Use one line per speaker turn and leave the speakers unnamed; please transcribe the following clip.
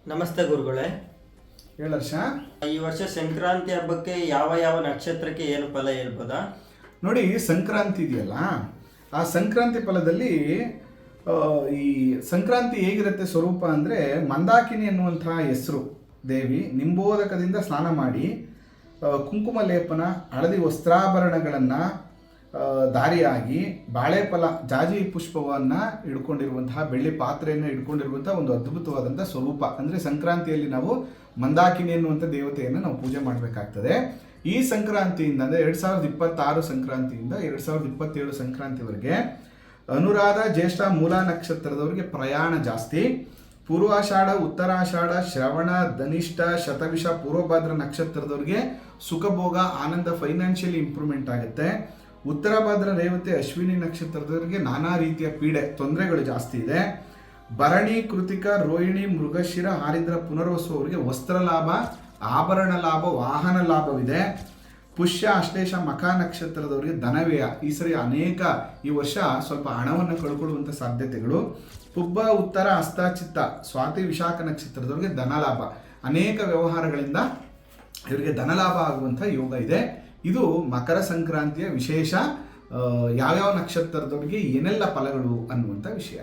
ನಮಸ್ತೆ ಗುರುಗಳೇ.
ಹೇಳರ್ಷ.
ಈ ವರ್ಷ ಸಂಕ್ರಾಂತಿ ಹಬ್ಬಕ್ಕೆ ಯಾವ ಯಾವ ನಕ್ಷತ್ರಕ್ಕೆ ಏನು ಫಲ ಹೇಳ್ಬೋದಾ?
ನೋಡಿ, ಸಂಕ್ರಾಂತಿ ಇದೆಯಲ್ಲ, ಆ ಸಂಕ್ರಾಂತಿ ಫಲದಲ್ಲಿ ಈ ಸಂಕ್ರಾಂತಿ ಹೇಗಿರುತ್ತೆ ಸ್ವರೂಪ ಅಂದರೆ, ಮಂದಾಕಿನಿ ಎನ್ನುವಂತಹ ಹೆಸರು ದೇವಿ ನಿಂಬೋದಕದಿಂದ ಸ್ನಾನ ಮಾಡಿ ಕುಂಕುಮ ಲೇಪನ, ಹಳದಿ ವಸ್ತ್ರಾಭರಣಗಳನ್ನು ದಾರಿಯಾಗಿ ಬಾಳೆಫಲ ಜಾಜಿ ಪುಷ್ಪವನ್ನು ಹಿಡ್ಕೊಂಡಿರುವಂತಹ ಬೆಳ್ಳಿ ಪಾತ್ರೆಯನ್ನು ಹಿಡ್ಕೊಂಡಿರುವಂತಹ ಒಂದು ಅದ್ಭುತವಾದಂಥ ಸ್ವರೂಪ. ಅಂದರೆ ಸಂಕ್ರಾಂತಿಯಲ್ಲಿ ನಾವು ಮಂದಾಕಿನಿ ಎನ್ನುವಂಥ ದೇವತೆಯನ್ನು ನಾವು ಪೂಜೆ ಮಾಡಬೇಕಾಗ್ತದೆ. ಈ ಸಂಕ್ರಾಂತಿಯಿಂದ ಅಂದರೆ 2026 ಸಂಕ್ರಾಂತಿಯಿಂದ 2027 ಸಂಕ್ರಾಂತಿವರೆಗೆ ಅನುರಾಧ ಜ್ಯೇಷ್ಠ ಮೂಲ ನಕ್ಷತ್ರದವರಿಗೆ ಪ್ರಯಾಣ ಜಾಸ್ತಿ. ಪೂರ್ವಾಷಾಢ, ಉತ್ತರಾಷಾಢ, ಶ್ರವಣ, ಧನಿಷ್ಠ, ಶತವಿಷ, ಪೂರ್ವಭಾದ್ರ ನಕ್ಷತ್ರದವರಿಗೆ ಸುಖಭೋಗ, ಆನಂದ, ಫೈನಾನ್ಷಿಯಲಿ ಇಂಪ್ರೂವ್ಮೆಂಟ್ ಆಗುತ್ತೆ. ಉತ್ತರ ಭಾದ್ರ, ರೇವತಿ, ಅಶ್ವಿನಿ ನಕ್ಷತ್ರದವರಿಗೆ ನಾನಾ ರೀತಿಯ ಪೀಡೆ ತೊಂದರೆಗಳು ಜಾಸ್ತಿ ಇದೆ. ಭರಣಿ, ಕೃತಿಕ, ರೋಹಿಣಿ, ಮೃಗಶಿರ, ಆರಿದ್ರ, ಪುನರ್ವಸು ಅವರಿಗೆ ವಸ್ತ್ರ ಲಾಭ, ಆಭರಣ ಲಾಭ, ವಾಹನ ಲಾಭವಿದೆ. ಪುಷ್ಯ, ಅಶ್ಲೇಷ, ಮಖ ನಕ್ಷತ್ರದವರಿಗೆ ಧನವ್ಯಯ. ಈ ವರ್ಷ ಸ್ವಲ್ಪ ಹಣವನ್ನು ಕಳ್ಕೊಳ್ಳುವಂಥ ಸಾಧ್ಯತೆಗಳು. ಪುಬ್ಬ, ಉತ್ತರ, ಹಸ್ತ, ಚಿತ್ತ, ಸ್ವಾತಿ, ವಿಶಾಖ ನಕ್ಷತ್ರದವರಿಗೆ ಧನಲಾಭ. ಅನೇಕ ವ್ಯವಹಾರಗಳಿಂದ ಇವರಿಗೆ ಧನಲಾಭ ಆಗುವಂಥ ಯೋಗ ಇದೆ. ಇದು ಮಕರ ಸಂಕ್ರಾಂತಿಯ ವಿಶೇಷ. ಯಾವ್ಯಾವ ನಕ್ಷತ್ರದವರಿಗೆ ಏನೆಲ್ಲ ಫಲಗಳು ಅನ್ನುವಂಥ ವಿಷಯ.